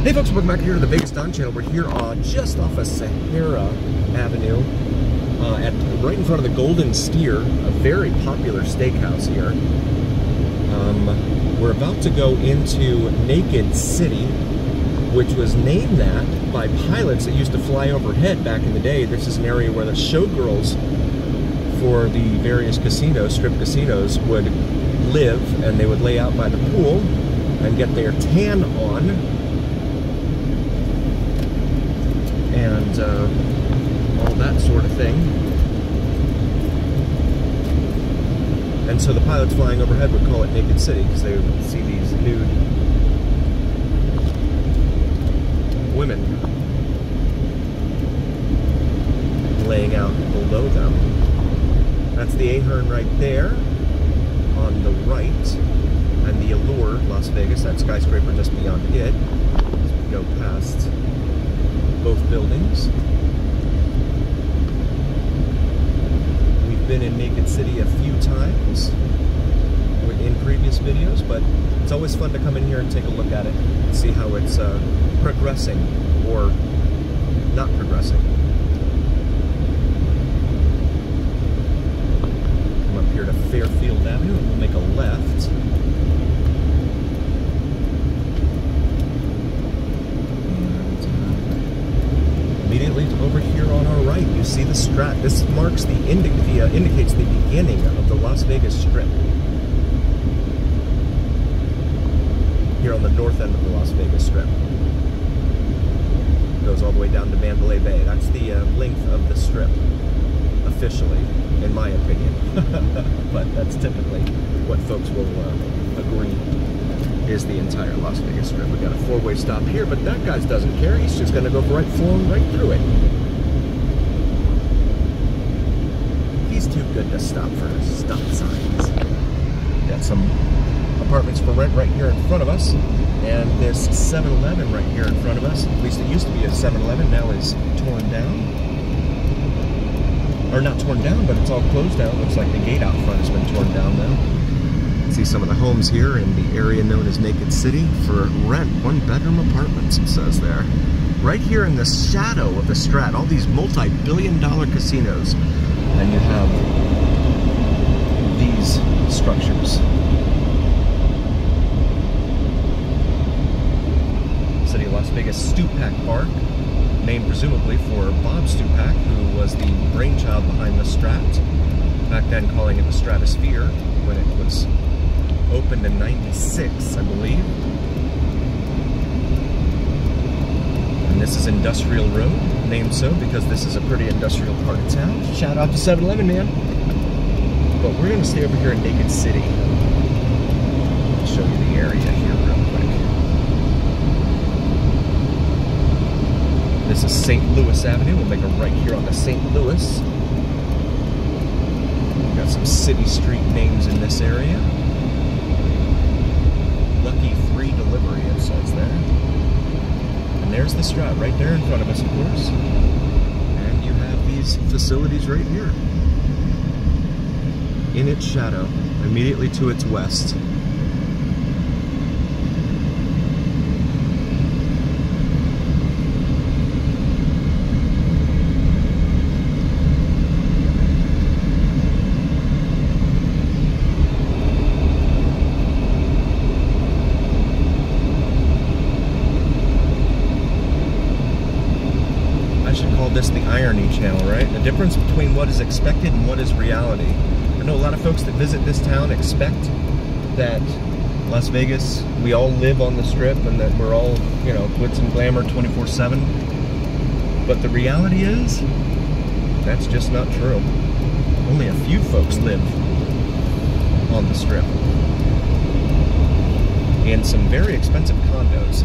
Hey folks, welcome back here to the Vegas Don channel. We're here just off of Sahara Avenue, right in front of the Golden Steer, a very popular steakhouse here. We're about to go into Naked City, which was named that by pilots that used to fly overhead back in the day. This is an area where the showgirls for the various casinos, strip casinos, would live, and they would lay out by the pool and get their tan on. And all that sort of thing. And so the pilots flying overhead would call it Naked City because they would see these nude women laying out below them. That's the Ahern right there on the right, and the Allure, Las Vegas, that skyscraper just beyond it, as we go past both buildings. We've been in Naked City a few times in previous videos, but it's always fun to come in here and take a look at it and see how it's progressing or not progressing. Come up here to Fairfield Avenue and we'll make a left. Immediately over here on our right, you see the Strat. This marks the indicates the beginning of the Las Vegas Strip. Here on the north end of the Las Vegas Strip. Goes all the way down to Mandalay Bay. That's the length of the Strip, officially, in my opinion. But that's typically what folks will agree is the entire Las Vegas Strip. We got a four-way stop here, but that guy doesn't care. He's just going to go flowing right through it. He's too good to stop for stop signs. Got some apartments for rent right here in front of us, and this 7-Eleven right here in front of us. At least it used to be a 7-Eleven, now is torn down. Or not torn down, but it's all closed down. Looks like the gate out front has been torn down now. See some of the homes here in the area known as Naked City for rent. One-bedroom apartments, it says there. Right here in the shadow of the Strat, all these multi-billion-dollar casinos. And you have these structures. City of Las Vegas Stupak Park, named presumably for Bob Stupak, who was the brainchild behind the Strat. Back then calling it the Stratosphere when it was opened in '96, I believe. And this is Industrial Road, named so because this is a pretty industrial part of town. Shout out to 7-Eleven, man. But we're going to stay over here in Naked City. I'll show you the area here real quick. This is St. Louis Avenue. We'll make a right here on the St. Louis. We've got some city street names in this area. Lucky 3 delivery, it says there. And there's the Strat right there in front of us, of course. And you have these facilities right here. In its shadow, immediately to its west. This the irony channel, right? The difference between what is expected and what is reality. I know a lot of folks that visit this town expect that Las Vegas, we all live on the Strip and that we're all, you know, glitz and glamour 24/7. But the reality is, that's just not true. Only a few folks live on the Strip. In some very expensive condos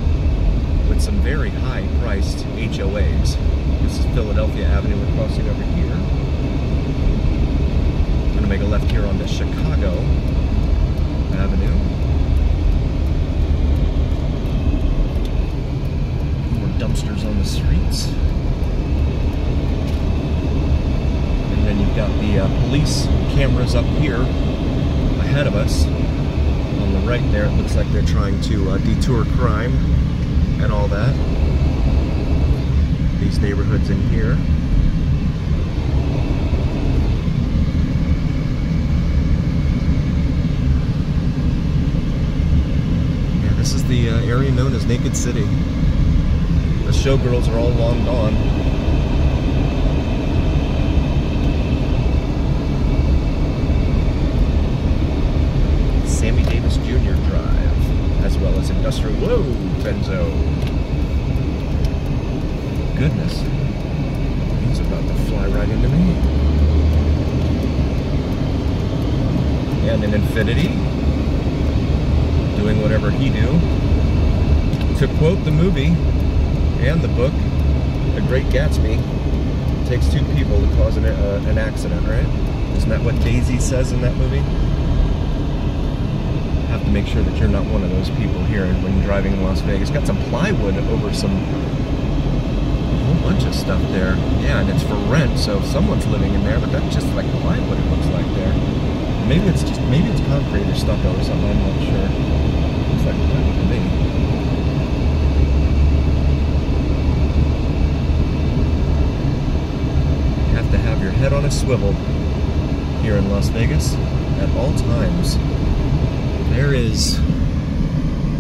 with some very high-priced HOAs. This is Philadelphia Avenue. We're crossing over here. I'm going to make a left here onto Chicago Avenue. More dumpsters on the streets. And then you've got the police cameras up here ahead of us. On the right there, it looks like they're trying to detour crime. and all that. These neighborhoods in here. Yeah, this is the area known as Naked City. The showgirls are all long gone. Sammy Davis Jr. Drive, as well as industrial. Whoa, Benzo. Goodness. He's about to fly right into me. And an Infinity, doing whatever he do. To quote the movie and the book, The Great Gatsby, it takes two people to cause an accident, right? Isn't that what Daisy says in that movie? Have to make sure that you're not one of those people here when driving in Las Vegas. Got some plywood over a whole bunch of stuff there. Yeah, and it's for rent, so someone's living in there, but that's just like plywood, it looks like there. Maybe it's concrete or stucco or something, I'm not sure. Looks like plywood to me. You have to have your head on a swivel here in Las Vegas at all times. There is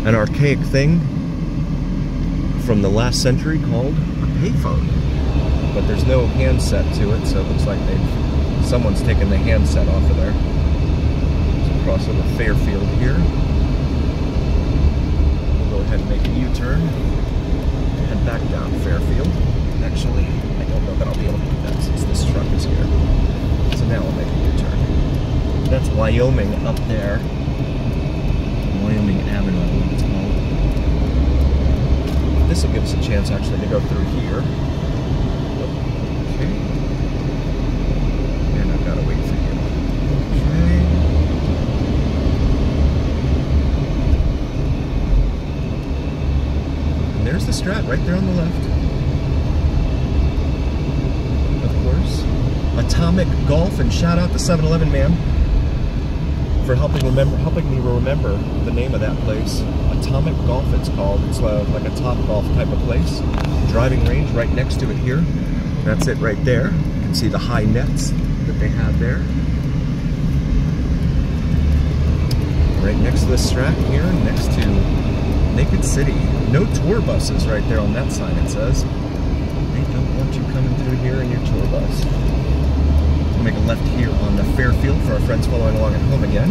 an archaic thing from the last century called a payphone, but there's no handset to it, so it looks like someone's taken the handset off of there. Let's cross over Fairfield here. We'll go ahead and make a U-turn and head back down Fairfield. Actually, I don't know that I'll be able to do that since this truck is here. So now I'll make a U-turn. That's Wyoming up there. Wyoming Avenue, I believe it's called. This will give us a chance actually to go through here. Okay. And I've got to wait for you. Okay. And there's the Strat right there on the left. Of course. Atomic Golf, and shout out to 7-Eleven man for helping me remember the name of that place. Atomic Golf, it's called. It's like a Top Golf type of place. Driving range right next to it here. That's it right there. You can see the high nets that they have there. Right next to the Strat here, next to Naked City. No tour buses right there on that sign, it says. They don't want you coming through here in your tour bus. We'll make a left here on the Fairfield for our friends following along at home again.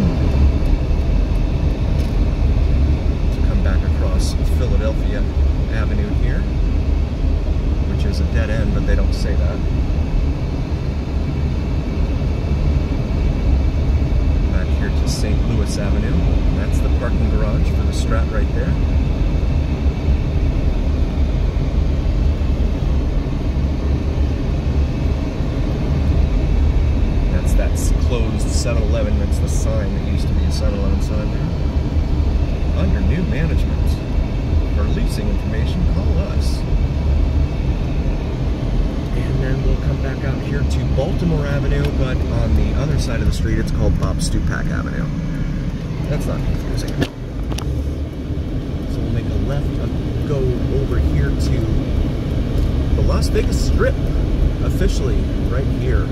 To come back across Philadelphia Avenue here, which is a dead end, but they don't say that. Back here to St. Louis Avenue. That's the parking garage for the Strat right there. That's closed 7-Eleven. That's the sign that used to be a 7-Eleven sign there. Under new management. For leasing information, call us. And then we'll come back out here to Baltimore Avenue, but on the other side of the street, it's called Bob Stupak Avenue. That's not confusing. So we'll make a left and go over here to the Las Vegas Strip, officially right here.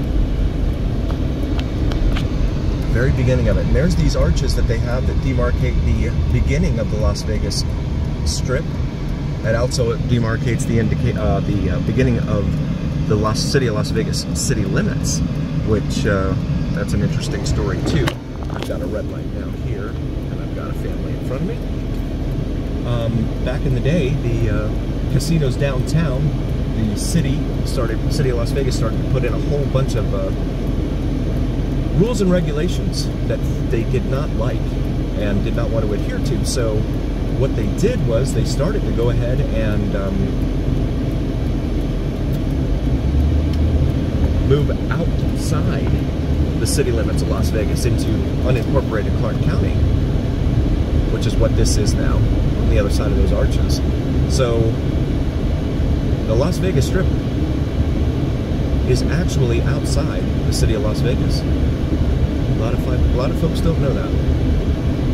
Very beginning of it. And there's these arches that they have that demarcate the beginning of the Las Vegas Strip. That also demarcates the beginning of the city of Las Vegas city limits, which that's an interesting story too. I've got a red light down here, and I've got a family in front of me. Back in the day, the casinos downtown, the city of Las Vegas started to put in a whole bunch of rules and regulations that they did not like and did not want to adhere to. So what they did was they started to go ahead and move outside the city limits of Las Vegas into unincorporated Clark County, which is what this is now, on the other side of those arches. So the Las Vegas Strip is actually outside the city of Las Vegas. A lot of folks don't know that,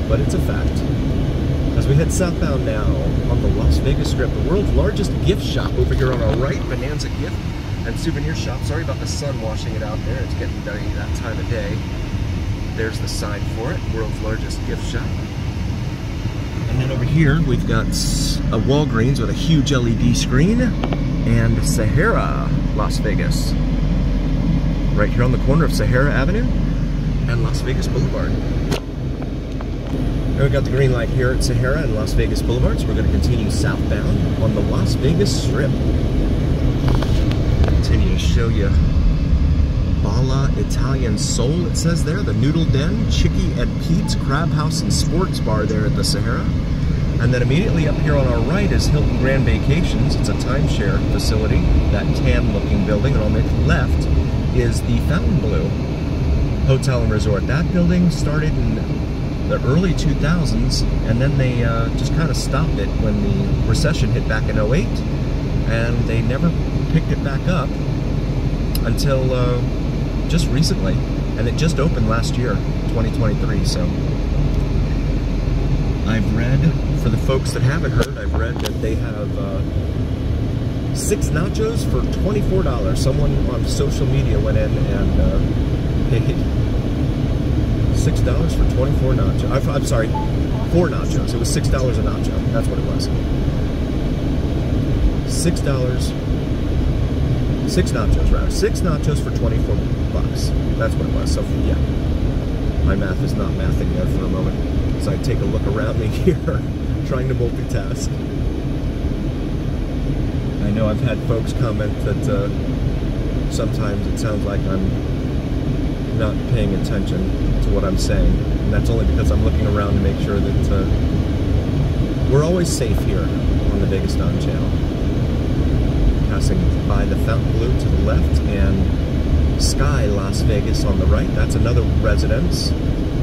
but it's a fact. As we head southbound now on the Las Vegas Strip, the world's largest gift shop over here on our right, Bonanza Gift and Souvenir Shop. Sorry about the sun washing it out there. It's getting that time of day. There's the sign for it, world's largest gift shop. And then over here, we've got a Walgreens with a huge LED screen and Sahara, Las Vegas. Right here on the corner of Sahara Avenue and Las Vegas Boulevard. And we got the green light here at Sahara and Las Vegas Boulevard, so we're going to continue southbound on the Las Vegas Strip. Continue to show you Bala Italian Soul, it says there, the Noodle Den, Chicky and Pete's Crab House and Sports Bar there at the Sahara. And then immediately up here on our right is Hilton Grand Vacations. It's a timeshare facility, that tan-looking building, and on the left is the Fontainebleau Hotel and Resort. That building started in the early 2000s, and then they just kind of stopped it when the recession hit back in 08, and they never picked it back up until just recently, and it just opened last year, 2023. So I've read, for the folks that haven't heard, I've read that they have 6 nachos for $24. Someone on social media went in and paid $6 for 24 nachos. I'm sorry, 4 nachos. It was $6 a nacho. That's what it was. $6. 6 nachos, rather. 6 nachos for 24 bucks. That's what it was. So, yeah. My math is not mathing there for a moment. As I take a look around me here, trying to multitask. I know I've had folks comment that sometimes it sounds like I'm not paying attention to what I'm saying. And that's only because I'm looking around to make sure that we're always safe here on the Vegas Don channel. Passing by the Fontainebleau to the left and Sky Las Vegas on the right. That's another residence.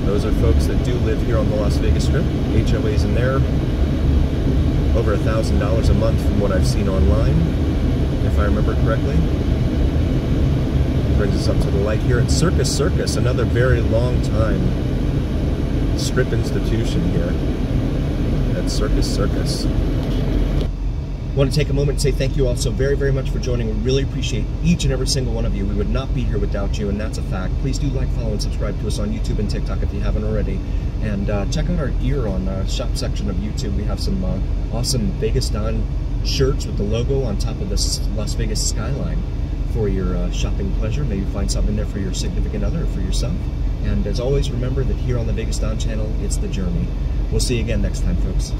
Those are folks that do live here on the Las Vegas Strip. HOAs in there, over $1,000 a month from what I've seen online, if I remember correctly. Brings us up to the light here at Circus Circus, another very long time strip institution here at Circus Circus. I want to take a moment and say thank you all so very, very much for joining. We really appreciate each and every single one of you. We would not be here without you, and that's a fact. Please do like, follow, and subscribe to us on YouTube and TikTok if you haven't already. And check out our gear on the shop section of YouTube. We have some awesome Vegas Don shirts with the logo on top of this Las Vegas skyline for your shopping pleasure. Maybe find something in there for your significant other or for yourself. And as always, remember that here on the Vegas Don channel, it's the journey. We'll see you again next time, folks.